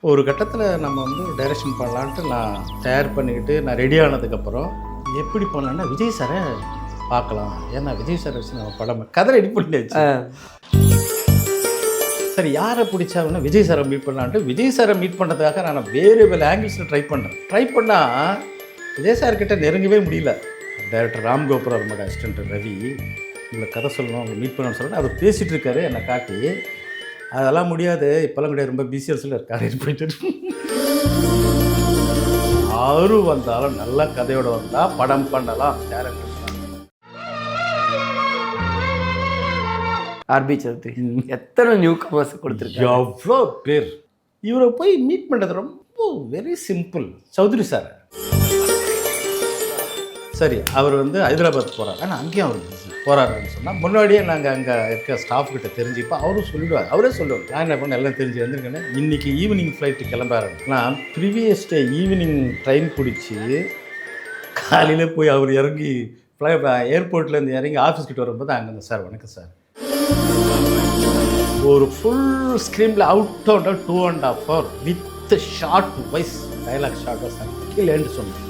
ஒரு கட்டத்தில் நம்ம வந்து டைரக்ஷன் பண்ணலான்ட்டு நான் தயார் பண்ணிக்கிட்டு நான் ரெடி ஆனதுக்கப்புறம் எப்படி பண்ணலான்னா விஜய் சாரை பார்க்கலாம். ஏன்னா விஜய் சாரை வச்சு நம்ம படம் கதை ரெடி பண்ணியாச்சு. சரி யாரை பிடிச்சாங்கன்னா விஜய் சாரை மீட் பண்ணலான்ட்டு விஜய் சாரை மீட் பண்ணுறதுக்காக நான் வேறு வேறு ஆங்கிள்ஸில் ட்ரை பண்ணால் விஜய் சார்கிட்ட நெருங்கவே முடியல. டைரக்டர் ராம்கோபுரம் அவரோட அசிஸ்டன்ட் ரவி உங்களுக்கு கதை சொல்லணும், அவங்க மீட் பண்ணணும்னு சொல்லிட்டு அவர் பேசிகிட்டு இருக்காரு என்னை காட்டி. அதெல்லாம் முடியாது, இப்போல்லாம் கிடையாது, ரொம்ப பிசிஎஸ்ல இருக்காரு போயிட்டு. அவரு வந்தாலும் நல்ல கதையோட வந்தால் படம் பண்ணலாம். டேரக்டர் ஆர்பி சௌத்ரி எத்தனை நியூ கமர்ஸ் கொடுத்துருக்காரு, எவ்வளோ பேர். இவரை போய் மீட் பண்ணுறது ரொம்ப வெரி சிம்பிள். சௌத்ரி சார் சரி அவர் வந்து ஹைதராபாத் போகிறார், ஆனால் அங்கேயும் அவர் போகிறாருன்னு சொன்னால் முன்னாடியே நாங்கள் அங்கே இருக்க ஸ்டாஃப் கிட்ட தெரிஞ்சுப்போ அவரும் சொல்லிவிடுவார். அவரே சொல்லுவார் நான் என்ன பண்ண எல்லாம் தெரிஞ்சு வந்துருக்கேன்னு. இன்றைக்கி ஈவினிங் ஃப்ளைட்டு கிளம்புறாரு. நான் ப்ரீவியஸ் டே ஈவினிங் ட்ரெயின் பிடிச்சி காலையில் போய் அவர் இறங்கி ஏர்போர்ட்லேருந்து இறங்கி ஆஃபீஸ் கிட்ட வரும்போது அங்கே சார் வணக்கம் சார், ஒரு ஃபுல் ஸ்க்ரீனில் out 2.5 hour with short wise dialogue ஷார்ட்டாக சார் கீழேன்னு சொன்னேன்.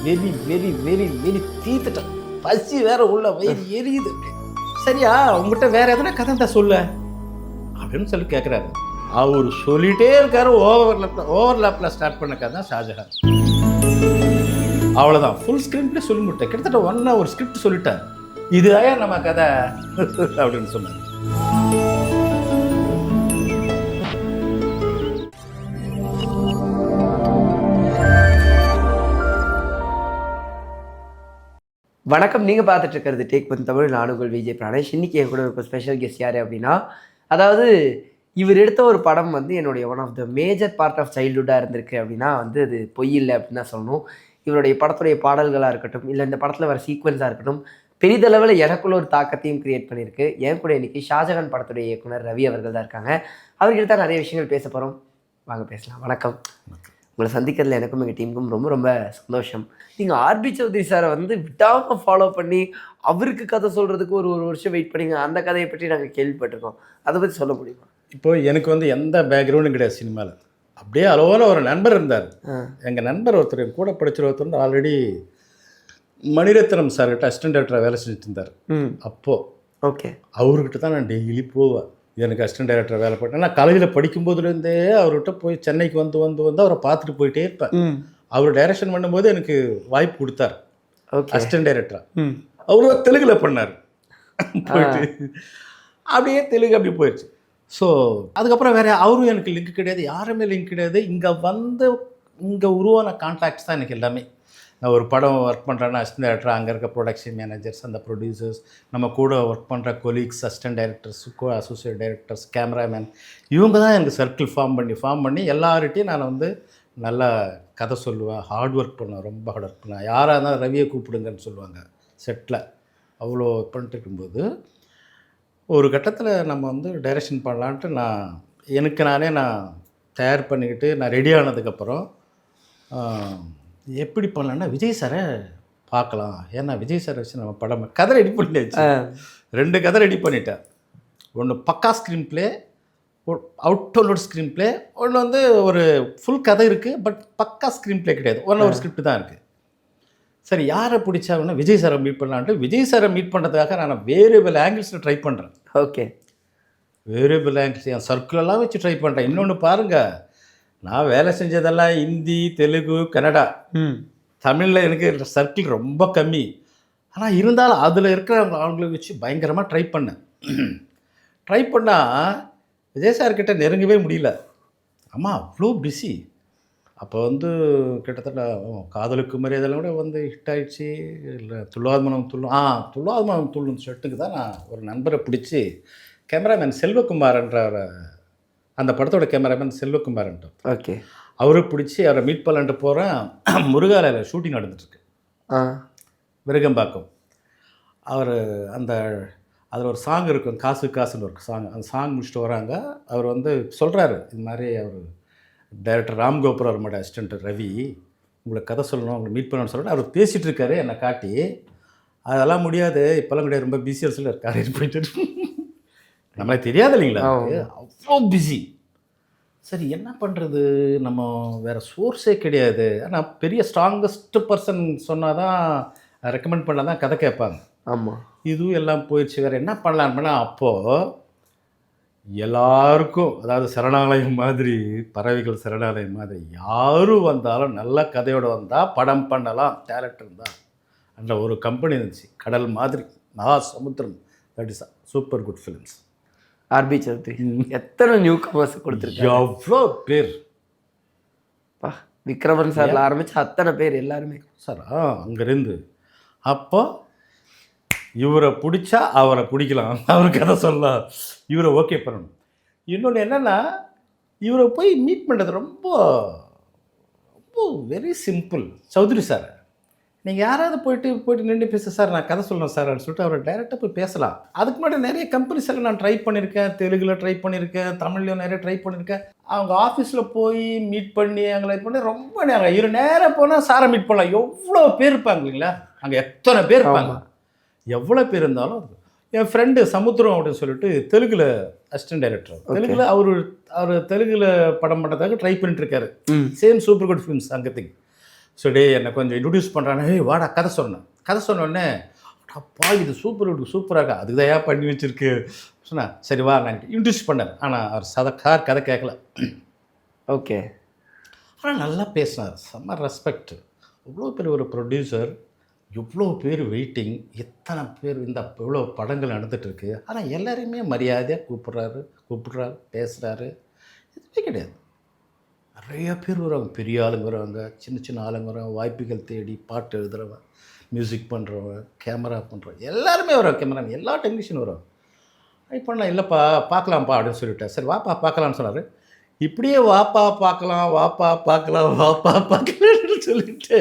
வெரி வெரி வெரி வெரி தீத்துட்டேன், பசி வேற உள்ள வயிறு எரியுது. சரியா உங்ககிட்ட வேற எதனா கதை தான் சொல்ல அப்படின்னு சொல்லி கேட்குறாரு. அவர் சொல்லிட்டே இருக்காரு. ஓவர்லாப்பில் ஸ்டார்ட் பண்ண கதை தான் ஷாஜஹான். அவ்வளோதான், ஃபுல் ஸ்கிரிப்ட்லேயே சொல்லி முடிட்டேன். கிட்டத்தட்ட 1 hour ஸ்கிரிப்ட் சொல்லிட்டேன். இதுதான் நம்ம கதை அப்படின்னு சொன்னார். வணக்கம். நீங்கள் பார்த்துட்டு இருக்கிறது டேக் பண்ண தமிழ். நானுங்கள் விஜய் பிராணேஷ். இன்றைக்கி என் கூட ஒரு ஸ்பெஷல் கெஸ்ட் யார் அப்படின்னா, அதாவது இவர் எடுத்த ஒரு படம் வந்து என்னுடைய one of the major part of சைல்டுஹுட்டாக இருந்திருக்கு அப்படின்னா வந்து அது பொய் இல்லை அப்படின்னு தான் சொல்லணும். இவருடைய படத்துடைய பாடல்களாக இருக்கட்டும், இல்லை இந்த படத்தில் வர சீக்வன்ஸாக இருக்கட்டும், பெரிதளவில் எனக்குள்ள ஒரு தாக்கத்தையும் கிரியேட் பண்ணியிருக்கு. என் கூட இன்றைக்கி ஷாஜஹான் படத்துடைய இயக்குனர் ரவி அவர்கள் தான் இருக்காங்க. அவர்கிட்ட தான் நிறைய விஷயங்கள் பேச போகிறோம். வாங்க பேசலாம். வணக்கம். உங்களை சந்திக்கிறதுல எனக்கும் எங்கள் டீமுக்கும் ரொம்ப ரொம்ப சந்தோஷம். நீங்கள் ஆர்பி சௌத்ரி சாரை வந்து விடாமல் ஃபாலோ பண்ணி அவருக்கு கதை சொல்கிறதுக்கு ஒரு வருஷம் வெயிட் பண்ணிங்க. அந்த கதையை பற்றி நாங்கள் கேள்விப்பட்டிருக்கோம். அதை பற்றி சொல்ல முடியுமா? இப்போ எனக்கு வந்து எந்த பேக்ரவுண்டும் கிடையாது சினிமாவில். அப்படியே அளவில் ஒரு நண்பர் இருந்தார். எங்கள் நண்பர் ஒருத்தர் கூட படிச்சிரு ஒருத்தர் ஆல்ரெடி மணிரத்னம் சார்கிட்ட அசிஸ்டன்ட் டைரக்டராக வேலை செஞ்சுட்டு இருந்தார். அப்போது ஓகே, அவர்கிட்ட தான் நான் டெய்லி போவேன். எனக்கு அசிஸ்டன்ட் டைரக்டர் வேலை போட்டேன். நான் காலேஜில் படிக்கும்போதுலேருந்தே அவர்கிட்ட போய் சென்னைக்கு வந்து அவரை பார்த்துட்டு போயிட்டே இருப்பேன். அவர் டைரக்ஷன் பண்ணும்போது எனக்கு வாய்ப்பு கொடுத்தார் அசிஸ்டன்ட் டைரக்டராக. அவரும் தெலுங்கில் பண்ணார். போயிட்டு அப்படியே தெலுங்கு அப்படி போயிடுச்சு. ஸோ அதுக்கப்புறம் வேறு அவரும் எனக்கு லிங்க் கிடையாது, யாருமே லிங்க் கிடையாது. இங்கே உருவான கான்டாக்ட்ஸ் தான் எனக்கு எல்லாமே. நான் ஒரு படம் ஒர்க் பண்ணுறேன்னா அசிஸ்டன்ட் டைரக்டர், அங்கே இருக்க ப்ரொடக்ஷன் மேனேஜர்ஸ், அந்த ப்ரொடியூசர்ஸ், நம்ம கூட ஒர்க் பண்ணுற colleagues, assistant directors, associate directors, cameraman, இவங்க தான் எனக்கு சர்க்கிள் ஃபார்ம் பண்ணி எல்லார்கிட்டையும் நான் வந்து நல்லா கதை சொல்லுவேன். ஹார்ட் ஒர்க் பண்ணுவேன், ரொம்ப ஹார்ட் ஒர்க் பண்ணுவேன். யாராக இருந்தாலும் ரவியை கூப்பிடுங்கன்னு சொல்லுவாங்க செட்டில். அவ்வளோ பண்ணிட்டு இருக்கும்போது ஒரு கட்டத்தில் நம்ம வந்து டைரக்ஷன் பண்ணலான்ட்டு நான் தயார் பண்ணிக்கிட்டு நான் ரெடி ஆனதுக்கப்புறம் எப்படி பண்ணலான்னா விஜய் சாரை பார்க்கலாம். ஏன்னா விஜய் சாரை வச்சு நம்ம படம் கதை ரெடி பண்ணியாச்சு. 2 கதை ரெடி பண்ணிட்டேன். ஒன்று பக்கா screen play, out screen play. ஒன்று வந்து ஒரு ஃபுல் கதை இருக்குது, பட் பக்கா ஸ்க்ரீன் ப்ளே கிடையாது. ஒரு ஸ்கிரிப்ட் தான் இருக்குது. சரி யாரை பிடிச்சாங்கன்னா விஜய் சாரை மீட் பண்ணலான்ட்டு விஜய் சாரை மீட் பண்ணுறதுக்காக நான் வேரியபிள் ஆங்கிள்ஸில் ட்ரை பண்ணுறேன். ஓகே, வேரியபிள் ஆங்கிள்ஸ் என் சர்க்கிளெல்லாம் வச்சு ட்ரை பண்ணுறேன். இன்னொன்று பாருங்கள், நான் வேலை செஞ்சதெல்லாம் ஹிந்தி, தெலுங்கு, கன்னடா. தமிழில் எனக்கு சர்க்கிள் ரொம்ப கம்மி. ஆனால் இருந்தாலும் அதில் இருக்கிற அவங்கள வச்சு பயங்கரமாக ட்ரை பண்ணால் விஜய் சார்கிட்ட நெருங்கவே முடியல. ஆமாம், அவ்வளோ பிஸி. அப்போ வந்து கிட்டத்தட்ட காதலுக்கு மரியாதையில் கூட வந்து ஹிட் ஆகிடுச்சு. இல்லை துள்ளாத்மனம் துள்ளும் ஷர்ட்டுக்கு தான் நான் ஒரு நண்பரை பிடிச்சி கேமராமேன் செல்வகுமார்ன்ற அந்த படத்தோட கேமராமேன் செல்வகுமார்ன்ற ஓகே, அவரை பிடிச்சி அவரை மீட் பண்ணலான்ட்டு போகிறேன். முருகாலையில் ஷூட்டிங் நடந்துட்டுருக்கு, விருகம்பாக்கம். அவர் அதில் ஒரு சாங் இருக்கும், காசுன்னு ஒரு சாங். அந்த சாங் முடிச்சுட்டு வராங்க. அவர் வந்து சொல்கிறாரு, இது மாதிரி அவர் டைரக்டர் ராம்கோபுரம் அவரோட அசிஸ்டன்ட் ரவி உங்களுக்கு கதை சொல்லணும், உங்களை மீட் பண்ணணும்னு சொல்லிட்டு அவர் பேசிகிட்டு இருக்காரு என்னை காட்டி. அதெல்லாம் முடியாது, இப்போல்லாம் கிடையாது, ரொம்ப பிஸியர்ஸில் இருக்காரு போயிட்டு. நம்மளே தெரியாது இல்லைங்களா, அவ்வளோ பிஸி. சரி என்ன பண்ணுறது, நம்ம வேறு சோர்ஸே கிடையாது. ஆனால் பெரிய ஸ்ட்ராங்கஸ்ட் பர்சன் சொன்னால் தான், ரெக்கமெண்ட் பண்ணால் தான் கதை கேட்பாங்க. ஆமாம். இதுவும் எல்லாம் போயிடுச்சு, வேறு என்ன பண்ணலான்னா அப்போது எல்லாருக்கும், அதாவது சரணாலயம் மாதிரி, பறவைகள் சரணாலயம் மாதிரி யாரும் வந்தாலும் நல்ல கதையோடு வந்தால் படம் பண்ணலாம், டேலண்ட் இருந்தால் அந்த ஒரு கம்பெனி இருந்துச்சு, கடல் மாதிரி, மகா சமுத்திரம். That is super good films. R B Choudary எத்தனை நியூ கமர்ஸ் கொடுத்துருக்காங்க, எவ்வளோ பேர் பா. விக்ரமன் சார்ல ஆரம்பிச்சு அத்தனை பேர் எல்லாருமே சார். அங்கேருந்து அப்போ இவரை பிடிச்சா அவரை பிடிக்கலாம், அவர் கதை சொல்லலாம், இவரை ஓகே பண்ணணும். இன்னொன்று என்னென்னா, இவரை போய் மீட் பண்ணுறது ரொம்ப ரொம்ப வெரி சிம்பிள். சௌத்ரி சார், நீங்கள் யாராவது போயிட்டு நின்று பேச சார், நான் கதை சொல்லணும் சார் அப்படின்னு சொல்லிட்டு அவரை டைரெக்டாக போய் பேசலாம். அதுக்கு முன்னாடி நிறைய கம்பெனிஸ் எல்லாம் நான் ட்ரை பண்ணியிருக்கேன், தெலுங்கில் ட்ரை பண்ணியிருக்கேன், தமிழ்லையும் நிறைய ட்ரை பண்ணியிருக்கேன். அவங்க ஆஃபீஸில் போய் மீட் பண்ணி அங்கே இது பண்ணி ரொம்ப நேரம், இவர் நேராக போனால் சாரை மீட் பண்ணலாம். எவ்வளோ பேர் இருப்பாங்க இல்லைங்களா, அங்கே எத்தனை பேர் இருப்பாங்க. எவ்வளோ பேர் இருந்தாலும், என் ஃப்ரெண்டு சமுத்திரம் அப்படின்னு சொல்லிட்டு தெலுங்கில் அசிஸ்டன்ட் டைரக்டர், தெலுங்கில் அவர் தெலுங்கில் படம் பண்ணுறதுக்காக ட்ரை பண்ணிட்டுருக்காரு. சேம் சூப்பர் குட் ஃபிலிம்ஸ் அங்கத்திங். ஸோ டே என்னை கொஞ்சம் இன்ட்ரடியூஸ் பண்ணுறானே, வாடா கதை சொன்னேன். கதை சொன்னோடனே அப்பா இது சூப்பராக இருக்கா, அதுக்கு தான் ஏன் பண்ணி வச்சுருக்கு சொன்னேன். சரி வா நான் இன்ட்ரடியூஸ் பண்ணேன். ஆனால் அவர் கதை கேட்கல. ஓகே. ஆனால் நல்லா பேசினார், செம்ம ரெஸ்பெக்ட். இவ்வளோ பெரிய ஒரு ப்ரொடியூசர், எவ்வளோ பேர் வெயிட்டிங், எத்தனை பேர் இந்த இவ்வளோ படங்கள் நடந்துகிட்ருக்கு. ஆனால் எல்லாரையுமே மரியாதையாக கூப்பிட்றாரு, பேசுகிறாரு. எதுவுமே கிடையாது. நிறைய பேர் வருவாங்க, பெரிய ஆளுங்க வருவாங்க, சின்ன ஆளுங்க வருவாங்க, வாய்ப்புகள் தேடி பாட்டு எழுதுகிறவங்க, மியூசிக் பண்ணுறவங்க, கேமரா பண்ணுறவங்க, எல்லாருமே வருவாங்க. கேமரா எல்லா டெக்னீஷியனும் வருவாங்க. இப்போ நான் இல்லைப்பா பார்க்கலாம்ப்பா அப்படின்னு சொல்லிவிட்டேன். சரி வாப்பா பார்க்கலான்னு சொன்னார். இப்படியே வாப்பா பார்க்கலாம்னு சொல்லிட்டு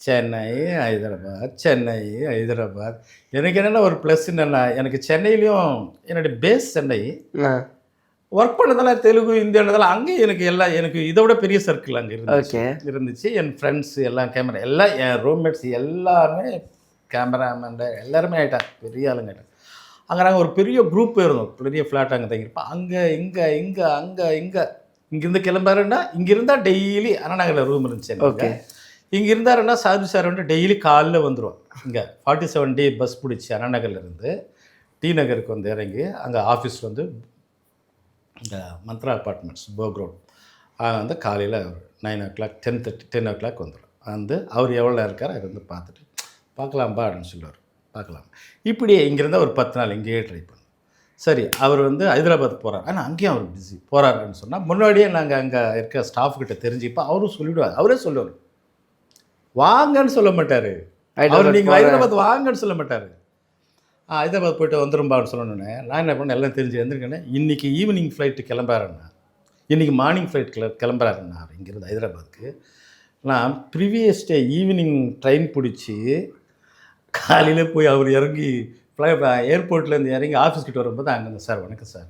சென்னை ஹைதராபாத். எனக்கு என்னென்னா ஒரு ப்ளஸ் என்னென்னா, எனக்கு சென்னையிலையும் என்னுடைய பேஸ் சென்னை, ஒர்க் பண்ணதால தெலுங்கு இந்தியானதால அங்கேயும் எனக்கு இதை விட பெரிய சர்க்கிள் அங்கே இருந்துச்சு. என் ஃப்ரெண்ட்ஸ் எல்லாம் கேமரா, எல்லாம் என் ரூம்மேட்ஸ் எல்லாருமே கேமராமேன் எல்லாருமே ஆகிட்டாங்க, பெரிய ஆளுங்க ஆகிட்டாங்க. அங்கே நாங்கள் ஒரு பெரிய குரூப் இருந்தோம், பெரிய ஃப்ளாட் அங்கே தங்கியிருப்போம். அங்கே இங்கேருந்து கிளம்பாருன்னா இங்கே இருந்தால் டெய்லி, ஆனால் நாங்கள் ரூம் இருந்துச்சு. ஓகே, இங்கே இருந்தாருன்னா சாது சார் வந்து டெய்லி காலைல வந்துடுவோம். இங்கே 47D பஸ் பிடிச்சி அண்ணா நகர்லேருந்து டி நகருக்கு வந்து இறங்கி அங்கே ஆஃபீஸ் வந்து இந்த மந்த்ரா அப்பார்ட்மெண்ட்ஸ் போக்ரோட் வந்து காலையில் 9 o'clock 10 o'clock வந்துடும். வந்து அவர் எவ்வளோ இருக்கார் அவர் வந்து பார்த்துட்டு பார்க்கலாம்பா அப்படின்னு சொல்லுவார். பார்க்கலாம். இப்படியே இங்கேருந்தால் ஒரு 10 நாள் இங்கேயே ட்ரை பண்ணோம். சரி, அவர் வந்து ஹைதராபாத் போகிறார். ஆனால் அங்கேயும் அவர் பிஸி போகிறாருன்னு சொன்னால் முன்னாடியே நாங்கள் அங்கே இருக்க ஸ்டாஃப்கிட்ட தெரிஞ்சுப்போ அவரும் சொல்லிவிடுவார். அவரே சொல்லுவார், வாங்கன்னு சொல்ல மாட்டார். அவர் நீங்கள் ஹைதராபாத் வாங்கன்னு சொல்ல மாட்டார். ஹைதராபாத் போய்ட்டு வந்துரும்பான்னு சொன்னோன்னே நான் என்ன பண்ணேன், எல்லாம் தெரிஞ்சு வந்துருக்கேன்னே, இன்றைக்கி ஈவினிங் ஃப்ளைட்டு கிளம்புறாருன்னா, இன்றைக்கி மார்னிங் ஃப்ளைட் கிளம்புறாருன்னா இங்கேருந்து ஹைதராபாத்துக்கு. நான் ப்ரீவியஸ் டே ஈவினிங் ட்ரெயின் பிடிச்சி காலையில் போய் அவர் இறங்கி ஏர்போர்ட்லேருந்து இறங்கி ஆஃபீஸ்கிட்ட வரும்போது அங்கேருந்து சார் வணக்கம் சார்,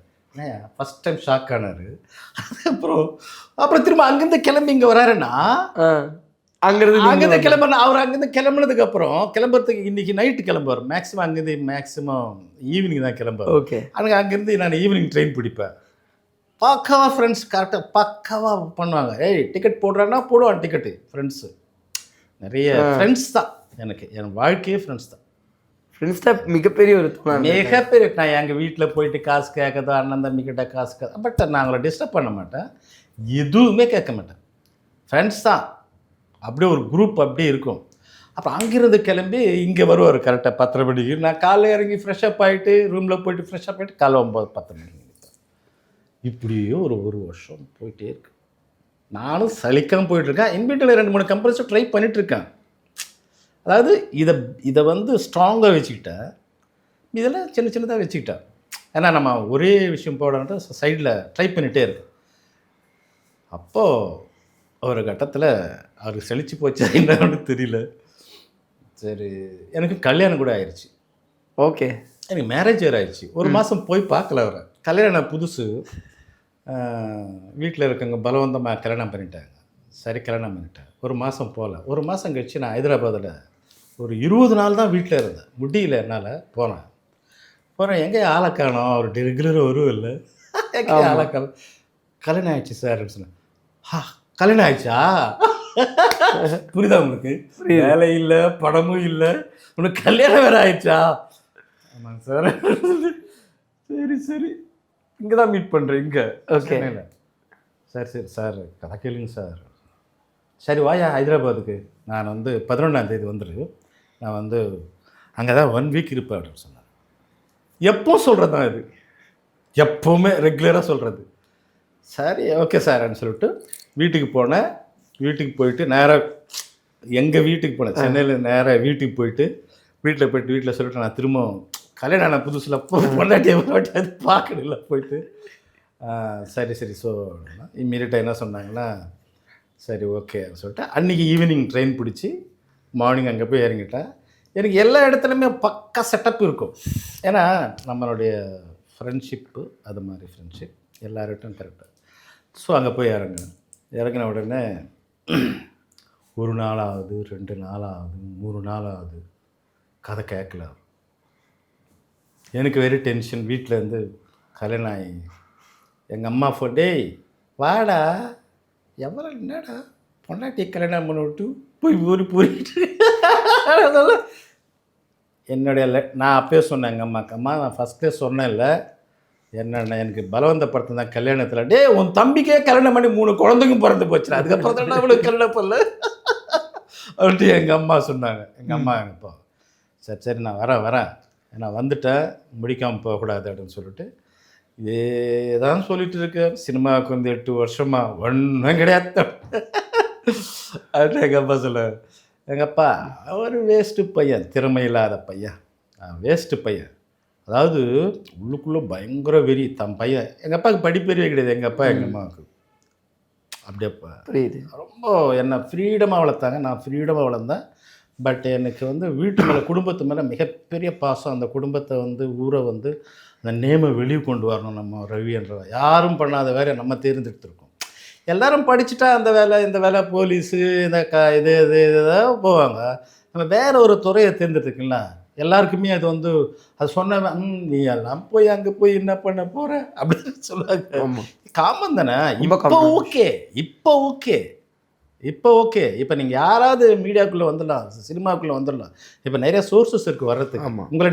ஃபஸ்ட் டைம் ஷாக் ஆனார். அப்புறம் திரும்ப அங்கேருந்து கிளம்பி இங்கே வராருன்னா அங்கேருந்து கிளம்புறேன். அவர் அங்கேருந்து கிளம்புனதுக்கப்புறம் கிளம்புறதுக்கு இன்றைக்கி நைட்டு கிளம்புவார். மேக்ஸிமம் ஈவினிங் தான் கிளம்புவார். ஓகே, எனக்கு அங்கேருந்து நான் ஈவினிங் ட்ரெயின் பிடிப்பேன். பக்காவாக ஃப்ரெண்ட்ஸ் கரெக்டாக பக்காவாக பண்ணுவாங்க. டிக்கெட் போடுறான்னா போடுவான் டிக்கெட்டு. ஃப்ரெண்ட்ஸு நிறைய ஃப்ரெண்ட்ஸ் தான் எனக்கு, என் வாழ்க்கையே ஃப்ரெண்ட்ஸ் தான். ஃப்ரெண்ட்ஸ் தான் மிகப்பெரிய ஒரு மிகப்பெரிய. நான் எங்கள் வீட்டில் போயிட்டு காசு கேட்கதோ, அண்ணன் தம்பிக்கிட்ட காசு கேட்க, பட் நான் அவங்கள டிஸ்டர்ப் பண்ண மாட்டேன், எதுவுமே கேட்க மாட்டேன். ஃப்ரெண்ட்ஸ் தான். அப்படியே ஒரு குரூப் அப்படியே இருக்கும். அப்புறம் அங்கேருந்து கிளம்பி இங்கே வருவார் கரெக்டாக 10 மணிக்கு. நான் காலைல இறங்கி ஃப்ரெஷ்அப் ஆகிட்டு ரூமில் போயிட்டு ஃப்ரெஷ்அப் ஆகிட்டு காலை 9-10 மணிக்கு. இப்படியே ஒரு வருஷம் போயிட்டே இருக்கு. நானும் சலிக்காமல் போயிட்டுருக்கேன். இன்வீட்டில் 2-3 கம்பெனிஸும் ட்ரை பண்ணிகிட்ருக்கேன். அதாவது இதை வந்து ஸ்ட்ராங்காக வச்சுக்கிட்டேன், இதெல்லாம் சின்னதாக வச்சுக்கிட்டேன். ஏன்னா நம்ம ஒரே விஷயம் போடணுன்ட்டு சைடில் ட்ரை பண்ணிகிட்டே இருக்கேன். அப்போது ஒரு கட்டத்தில் அவருக்கு செழிச்சு போச்சு என்னன்னு தெரியல. சரி, எனக்கு கல்யாணம் கூட ஆயிடுச்சு. ஓகே, எனக்கு மேரேஜ் வேறு ஆயிடுச்சு. ஒரு மாதம் போய் பார்க்கல அவரை. கல்யாணம் புதுசு, வீட்டில் இருக்கவங்க பலவந்தமாக கல்யாணம் பண்ணிட்டாங்க. சரி, கல்யாணம் பண்ணிட்டேன். ஒரு மாதம் போகல. ஒரு மாதம் கழிச்சு நான் ஹைதராபாத்தில் ஒரு 20 நாள் தான் வீட்டில் இருந்தேன். முடியல என்னால். போகிறேன் எங்கே ஆளை காணோம். அவர் ரெகுலராக வருவும் இல்லை, எங்கே ஆளை காணோம். கல்யாணம் ஆயிடுச்சு சார் சொன்னேன். கல்யாணம் ஆயிடுச்சா? புரியுதா உங்களுக்கு? வேலை இல்லை, படமும் இல்லை, உனக்கு கல்யாணம் வேறு ஆயிடுச்சா? ஆமாங்க சார். சரி சரி, இங்கே தான் மீட் பண்ணுறேன், இங்கே. ஓகே. சரி சரி சார், கதை கேளுங்க சார். சரி வாயா ஹைதராபாத்துக்கு, நான் வந்து 11ஆம் தேதி வந்துடு, நான் வந்து அங்கே தான் 1 வீக் இருப்பேன் அப்படின்னு சொன்னார். எப்போ சொல்கிறது தான் இது, எப்போவுமே ரெகுலராக சொல்கிறது. சரி ஓகே சார் அப்படின்னு சொல்லிட்டு வீட்டுக்கு போனேன். வீட்டுக்கு போயிட்டு நேராக எங்கள் வீட்டுக்கு போனேன், சென்னையில். நேராக வீட்டுக்கு போயிட்டு வீட்டில் சொல்லிட்டு நான் திரும்ப கல்யாணம் ஆன புதுசில் பொண்டாட்டியை பார்க்கணும்ல போயிட்டு. சரி சரி. ஸோ இம்மீடியட்டாக என்ன சொன்னாங்கன்னா, சரி ஓகே சொல்லிட்டு அன்றைக்கி ஈவினிங் ட்ரெயின் பிடிச்சி மார்னிங் அங்கே போய் இறங்கிட்டேன். எனக்கு எல்லா இடத்துலையுமே பக்கா செட்டப் இருக்கும். ஏன்னா நம்மளுடைய ஃப்ரெண்ட்ஷிப்பு அது மாதிரி ஃப்ரெண்ட்ஷிப் எல்லார்கிட்டும் கரெக்டாக. ஸோ அங்கே போய் இறங்கின உடனே 1 நாள் ஆகுது, 2 நாள் ஆகுது, 3 நாள் ஆகுது, கதை கேட்கல. எனக்கு வெரி டென்ஷன். வீட்டிலேருந்து கல்யாணம் ஆகி எங்கள் அம்மா டேய் வாடா, எவ்வளோ என்னடா பொண்டாட்டி கல்யாணம் பண்ணி விட்டு போய் போயிட்டு அதெல்லாம் என்னுடைய நான் அப்பயே சொன்னேன் எங்கள் அம்மா நான் ஃபஸ்ட்டே சொன்னேன்ல, என்னென்ன எனக்கு பலவந்தப்படுத்தின கல்யாணத்தில், டே உன் தம்பிக்கே கல்யாணம் பண்ணி 3 குழந்தைங்க பிறந்து போச்சுடா, அதுக்கப்புறம் தான் அவளுக்கு கல்யாணம் பண்ணல அப்படின்ட்டு எங்கள் அம்மா சொன்னாங்க. எங்கள் அம்மா இப்போ சரி சரி நான் வரேன், நான் வந்துட்டேன், முடிக்காமல் போகக்கூடாது அப்படின்னு சொல்லிட்டு இதே தான் சொல்லிட்டு இருக்கேன். சினிமாவுக்கு வந்து 8 வருஷமா ஒன்றும் கிடையாது அப்படின்னு எங்கள் அப்பா சொல்ல. எங்கள் அப்பா ஒரு வேஸ்ட்டு பையன், திறமை இல்லாத பையன், வேஸ்ட்டு பையன். அதாவது உள்ளுக்குள்ளே பயங்கர வெறி தன் பையன். எங்கள் அப்பாவுக்கு படிப்பறிவே கிடையாது எங்கள் அப்பா எங்கள் அம்மாவுக்கு. அப்படியே புரியுது. ரொம்ப என்னை ஃப்ரீடமாக வளர்த்தாங்க, நான் ஃப்ரீடமாக வளர்ந்தேன். பட் எனக்கு வந்து வீட்டு மேலே, குடும்பத்து மேலே மிகப்பெரிய பாசம். அந்த குடும்பத்தை வந்து ஊரை வந்து அந்த நேமை வெளியே கொண்டு வரணும். நம்ம ரவி என்ற யாரும் பண்ணாத வேலையை நம்ம தேர்ந்தெடுத்துருக்கோம். எல்லோரும் படிச்சுட்டா அந்த வேலை இந்த வேலை, போலீஸு இந்த இது இதாக போவாங்க. நம்ம வேறு ஒரு துறையை தேர்ந்தெடுத்துக்கலாம். எல்லாருக்குமே அது வந்து அது சொன்ன நீ எல்லாம் போய் அங்கே போய் என்ன பண்ண போகிற அப்படின்னு சொல்லுவாங்க. காமன் தானே. இப்போ ஓகே, இப்போ நீங்கள் யாராவது மீடியாக்குள்ளே வந்துடலாம், சினிமாக்குள்ளே வந்துடலாம். இப்போ நிறைய சோர்ஸஸ் இருக்குது வர்றதுக்கு. உங்களை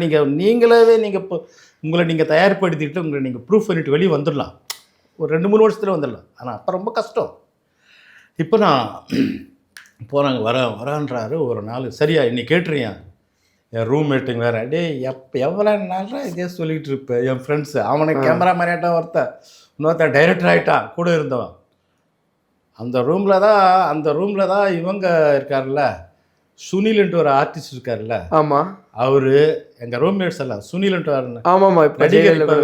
உங்களை நீங்கள் தயார்படுத்திட்டு உங்களை நீங்கள் ப்ரூஃப் பண்ணிட்டு வெளியே வந்துடலாம். ஒரு 2-3 வருஷத்தில் வந்துடலாம். ஆனால் அப்போ ரொம்ப கஷ்டம். இப்போ நான் போகிறாங்க வரான்றாரு ஒரு நாள். சரியா இன்னைக்கு கேட்டுறியா? என் ரூம்மேட்டுங்க வேறு, டே எவ்வளோ நாளா இதே சொல்லிகிட்டு இருப்பேன். என் ஃப்ரெண்ட்ஸு, அவனை கேமரா மேனாட்டான், இன்னொருத்தன் டைரக்டர் ஆகிட்டான் கூட இருந்தவன். அந்த ரூமில் தான் இவங்க இருக்கார்ல, சுனில்ன்ட்டு ஒரு ஆர்டிஸ்ட் இருக்கார்ல. ஆமாம், அவர் எங்கள் ரூம்மேட்ஸ் எல்லாம். சுனில்ன்ட்டு ஆமாம், இப்போ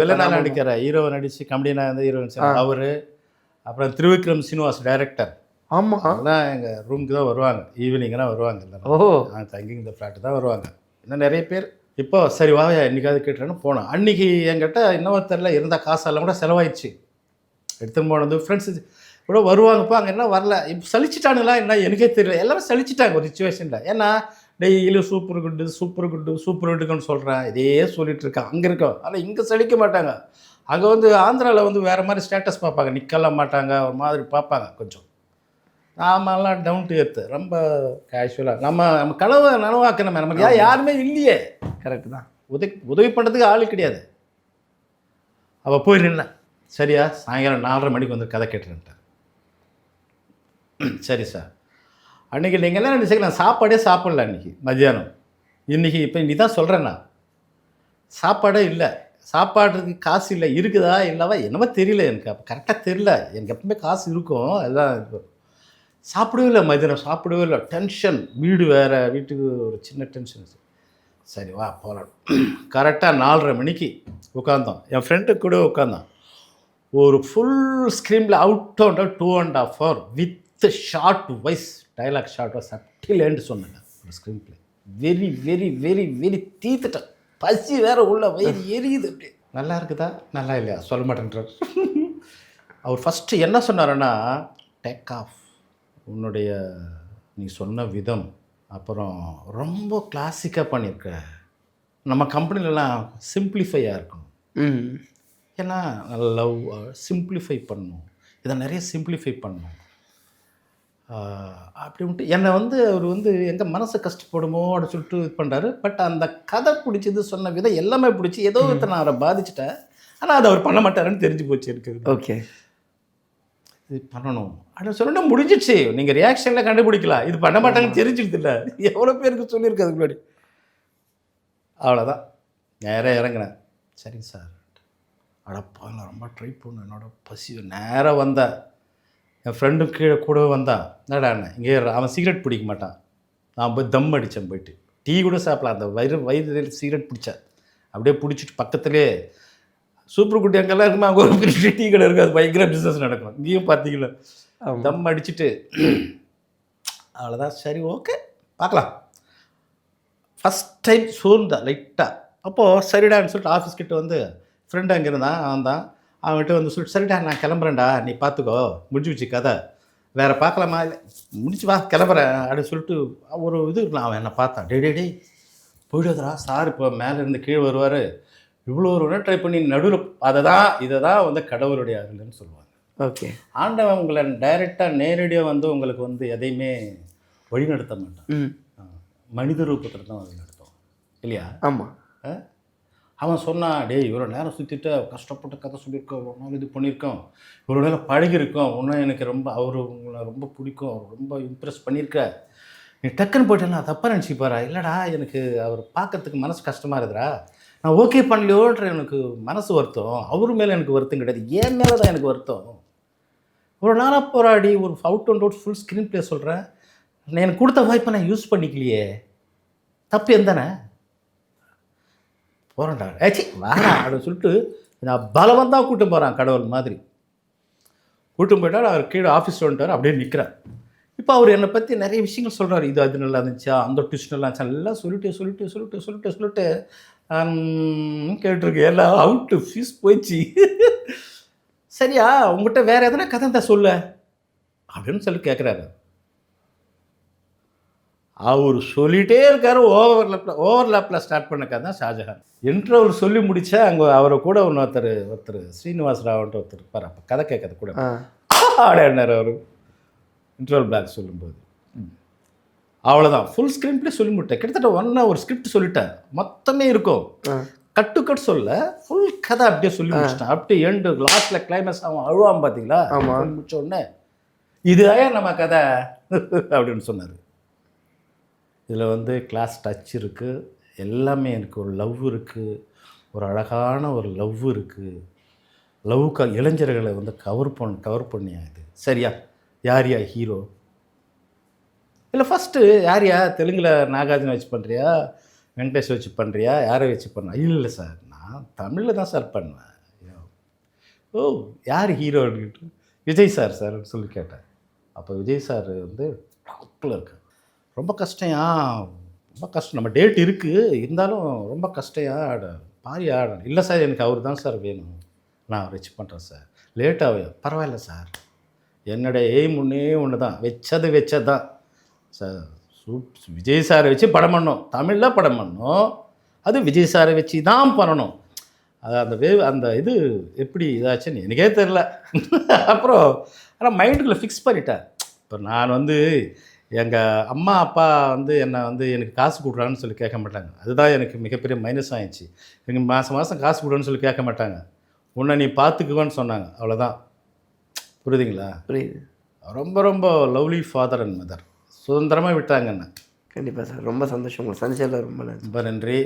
வில்லனாக நடிக்கிற ஹீரோவை நடித்து கமெடியனாக இருந்த ஹீரோயின் அவர். அப்புறம் திருவிக்ரம் சீனிவாஸ் டைரக்டர். ஆமாம், அதெல்லாம் எங்கள் ரூமுக்கு தான் வருவாங்க, ஈவினிங்லாம் வருவாங்க. இல்லை நான் தங்கி இந்த ஃப்ளாட்டு தான் வருவாங்க. இன்னும் நிறைய பேர். இப்போ சரி வாயா என்றைக்காவது கேட்டுறேன்னு போனோம். அன்றைக்கி என்கிட்ட இன்னும் தெரில இருந்த காசெல்லாம் கூட செலவாயிடுச்சு. எடுத்துன்னு போனது ஃப்ரெண்ட்ஸு கூட வருவாங்கப்பா. அங்கே என்ன வரல, இப்போ சலிச்சிட்டானுங்களா என்ன எனக்கே தெரியல. எல்லாரும் சலிச்சிட்டாங்க ஒரு சுச்சுவேஷனில். ஏன்னா டெய்லி சூப்பர் குட்டுன்னு சொல்கிறேன், இதே சொல்லிட்டு இருக்கேன். அங்கே இருக்கோம், ஆனால் இங்கே சலிக்க மாட்டாங்க. அங்கே வந்து ஆந்திராவில் வந்து வேறு மாதிரி ஸ்டேட்டஸ் பார்ப்பாங்க, நிற்கலாம் மாட்டாங்க, ஒரு மாதிரி பார்ப்பாங்க கொஞ்சம். நாமெல்லாம் டவுன் டு எர்த்து, ரொம்ப கேஷுவலாக நம்ம கனவை நனவாக்கணுமே. நமக்கு யாருமே இல்லையே. கரெக்டு தான். உதவி பண்ணுறதுக்கு ஆள் கிடையாது. அவள் போய் நின்னேன். சரியா சாயங்காலம் 4:30 மணிக்கு வந்து கதை கேட்டுருன்ட்டேன். சரி சார், அன்றைக்கி நீங்கள் என்ன நினச்சிக்க, நான் சாப்பாடே சாப்பிடல அன்றைக்கி மத்தியானம். இன்னைக்கு தான் சொல்கிறேன்னா சாப்பாடே இல்லை, சாப்பாடுறதுக்கு காசு இல்லை. இருக்குதா இல்லவா என்னவோ தெரியல எனக்கு, அப்போ கரெக்டாக தெரியல. எனக்கு எப்பவுமே காசு இருக்கும், எல்லாம் இருக்கும். சாப்பிடவே இல்லை மதியானம், சாப்பிடவே இல்லை. டென்ஷன், வீடு வேறு, வீட்டுக்கு ஒரு சின்ன டென்ஷன். சரி வா போகலாம். கரெக்டாக 4:30 மணிக்கு உட்காந்தோம். என் ஃப்ரெண்டு கூட உட்காந்தான். ஒரு ஃபுல் ஸ்க்ரீனில் out 2.5 hour with short wise dialogue, shot wise அட்டிலேன்னு சொன்னாங்க ஒரு screenplay. Very very very very தீத்துட்டேன். பசி வேறு உள்ள வயிறு எரியுது. அப்படி நல்லா இருக்குதா நல்லா இல்லையா சொல்ல மாட்டேன்றார். அவர் ஃபஸ்ட்டு என்ன சொன்னாருன்னா, டேக் ஆஃப், உன்னுடைய நீ சொன்ன விதம், அப்புறம் ரொம்ப கிளாசிக்காக பண்ணியிருக்க. நம்ம கம்பெனிலலாம் சிம்பிளிஃபையாக இருக்கணும். ஏன்னா லவ் சிம்பிளிஃபை பண்ணணும். இதை நிறைய சிம்பிளிஃபை பண்ணணும். அப்படின்ட்டு என்னை வந்து அவர் வந்து எங்கள் மனசை கஷ்டப்படுமோ அப்படின்னு சொல்லிட்டு இது பண்ணுறாரு. பட் அந்த கதை பிடிச்சது, சொன்ன விதம் எல்லாமே பிடிச்சி ஏதோ நான் அவரை பாதிச்சிட்டேன். ஆனால் அதை அவர் பண்ண மாட்டாருன்னு தெரிஞ்சு போச்சு எனக்கு. ஓகே, இது பண்ணணும் அப்படின்னு சொல்லிட்டு முடிஞ்சிடுச்சு. நீங்கள் ரியாக்ஷனில் கண்டுபிடிக்கலாம், இது பண்ண மாட்டாங்கன்னு தெரிஞ்சிடுது இல்லை. எவ்வளோ பேருக்கு சொல்லியிருக்கு அதுக்கு முன்னாடி. அவ்வளோதான், நேராக இறங்கினேன். சரிங்க சார், அடப்பா நான் ரொம்ப ட்ரை பண்ணேன், என்னோட பசி. நேராக வந்தேன், என் ஃப்ரெண்டும் கீழே கூடவே வந்தான். என்னடாண்ணே இங்கே அவன் சிகரெட் பிடிக்க மாட்டான், நான் போய் தம் அடித்தேன். போயிட்டு டீ கூட சாப்பிடலாம், அந்த வயிறு சிகரெட் பிடிச்சேன். அப்படியே பிடிச்சிட்டு பக்கத்துலேயே சூப்பர் குட்டி அங்கெல்லாம் இருக்குமா, அங்கே ஒரு பெரிய டீ கடை இருக்குது, அது பயங்கர பிஸ்னஸ் நடக்கும். இங்கேயும் பார்த்தீங்களா, தம் அடிச்சுட்டு அவ்வளோதான். சரி ஓகே பார்க்கலாம். ஃபஸ்ட் டைம் சோர்ந்தேன் லைட்டாக. அப்போது சரிடான்னு சொல்லிட்டு ஆஃபீஸ் கிட்ட வந்து ஃப்ரெண்டு அங்கே இருந்தான், அவன் தான். அவன்கிட்ட வந்து சொல்லிட்டு சரிடா நான் கிளம்புறேன்டா, நீ பார்த்துக்கோ, முடிஞ்சு வச்சு கதை, வேறு பார்க்கலாமா, இல்லை முடிச்சு வா கிளம்புறேன் அப்படின்னு சொல்லிட்டு ஒரு இது இருக்கலாம். அவன் என்னை பார்த்தான், டே போய்டுவதுரா சார், இப்போ மேலே இருந்து கீழே வருவார், இவ்வளோ ஒரு ட்ரை பண்ணி நடுவில் இதை தான் வந்து கடவுளுடைய அருள்னு சொல்லுவாங்க. ஓகே, ஆண்டவன் உங்களை டைரெக்டாக நேரடியாக வந்து உங்களுக்கு வந்து எதையுமே வழிநடத்த மாட்டான், மனித ரூபத்தில் தான் வழிநடத்தும் இல்லையா? ஆமாம். அவன் சொன்னான், டேய் இவ்வளோ நேரம் சுற்றிட்டு கஷ்டப்பட்டு கதை சொல்லியிருக்கோம், ஒரு நாள் இது பண்ணியிருக்கோம், இவ்வளோ நேரம் பழகிருக்கோம், இன்னும் எனக்கு ரொம்ப உங்களை ரொம்ப பிடிக்கும், அவர் ரொம்ப இம்ப்ரெஸ் பண்ணியிருக்க, நீ டக்குன்னு போயிட்டு நான் தப்பாக நினச்சிப்பாரா? இல்லைடா எனக்கு அவர் பார்க்கறதுக்கு மனசு கஷ்டமாக இருக்குதுடா, நான் ஓகே பண்ணலையோன்ற எனக்கு மனசு வருத்தம், அவர் மேலே எனக்கு வருத்தம் கிடையாது, என் மேலே தான் எனக்கு வருத்தம். ஒரு நாளாக போராடி ஒரு out and out full screen play சொல்கிறேன், எனக்கு கொடுத்த வாய்ப்பை நான் யூஸ் பண்ணிக்கலையே, தப்பு எந்தானே போகிறேன்டா, ஏச்சி வாடா அப்படின்னு சொல்லிட்டு நான் பலவந்தான் கூட்டம் போகிறான், கடவுள் மாதிரி கூட்டம் போயிட்டார். அவர் கீழே ஆஃபீஸ் வந்துட்டார், அப்படியே நிற்கிறேன். இப்போ அவர் என்னை பற்றி நிறைய விஷயங்கள் சொல்கிறார், இது அது நல்லா இருந்துச்சா, அந்த ட்விஸ்ட் நல்லா இருந்துச்சா, எல்லாம் சொல்லிட்டு கேட்டிருக்கு, எல்லாம் அவுட்டு ஃபீஸ் போயிடுச்சு. சரியா உங்கள்கிட்ட வேறு எதனா கதை தான் சொல்ல அப்படின்னு சொல்லி கேட்குறாரு. அவர் சொல்லிகிட்டே இருக்கார். ஓவர்லேப்பில் ஸ்டார்ட் பண்ண கதை தான் ஷாஜஹான். என்று அவர் சொல்லி முடித்தா அங்கே அவரை கூட ஒருத்தர் ஸ்ரீனிவாஸ் ராவ்ன்ட்டு ஒருத்தர் இருப்பார், அப்போ கதை கேட்கறது கூட ஆடாடினார் அவர் இன்டர்வல் பிளாக் சொல்லும்போது. அவ்வளோதான், ஃபுல் ஸ்க்ரீன் ப்ளே சொல்லி முடிட்டேன். கிட்டத்தட்ட ஒரு ஸ்கிரிப்ட் சொல்லிட்டேன், மொத்தமே இருக்கும், கட்டு சொல்ல ஃபுல் கதை அப்படியே சொல்லி முடிச்சிட்டேன். அப்படியே எண்டு லாஸ்ட்டில் கிளைமேக்ஸ் அவன் அழுவான் பார்த்தீங்களா, முடிச்ச உடனே இதுதான் நம்ம கதை அப்படின்னு சொன்னார். இதில் வந்து கிளாஸ் டச் இருக்குது, எல்லாமே இருக்குது, ஒரு லவ் இருக்குது, ஒரு அழகான ஒரு லவ் இருக்குது, லவ்வுக்கு இளைஞர்களை வந்து கவர் பண்ணியா இது சரியா? யார் ஹீரோ? இல்லை ஃபஸ்ட்டு யாரையா தெலுங்கில் நாகார்ஜுன வச்சு பண்ணுறியா, வெங்கடேஷ் வச்சு பண்ணுறியா, யாரை வச்சு பண்ண? இல்லை சார் நான் தமிழில் தான் சார் பண்ணுவேன். ஓ யார் ஹீரோ அப்படின்ட்டு விஜய் சார்னு சொல்லி கேட்டேன். அப்போ விஜய் சார் வந்து டாப்பில் இருக்கு. ரொம்ப கஷ்டம்யா, ரொம்ப கஷ்டம், நம்ம டேட் இருக்குது இருந்தாலும் ரொம்ப கஷ்டம்யா, பாரி ஆடணும். இல்லை சார் எனக்கு அவர் தான் சார் வேணும், நான் அவர் வச்சு பண்ணுறேன் சார், லேட்டாகும். பரவாயில்ல சார், என்னுடைய எய்ம் ஒன்று தான், வச்சது தான் சார். விஜய் சாரை வச்சு படம் பண்ணணும், தமிழில் படம் பண்ணணும், அது விஜய் சாரை வச்சு தான் பண்ணணும். அது அந்த இது எப்படி இதாச்சுன்னு எனக்கே தெரில. அப்புறம் ஆனால் மைண்டுக்குள்ளே ஃபிக்ஸ் பண்ணிட்டேன். இப்போ நான் வந்து எங்கள் அம்மா அப்பா வந்து என்னை வந்து எனக்கு காசு கொடுக்குறான்னு சொல்லி கேட்க மாட்டாங்க, அதுதான் எனக்கு மிகப்பெரிய மைனஸ் ஆகிடுச்சு. எனக்கு மாதம் காசு கொடுன்னு சொல்லி கேட்க மாட்டாங்க, உன்னை நீ பார்த்துக்குவேன்னு சொன்னாங்க, அவ்வளோதான். புரியுதுங்களா? புரியுது. ரொம்ப ரொம்ப லவ்லி ஃபாதர் அண்ட் மதர், சுதந்திரமாக விட்டாங்க என்ன. கண்டிப்பாக சார், ரொம்ப சந்தோஷம் உங்களை சந்திச்சதில் ரொம்ப நன்றி.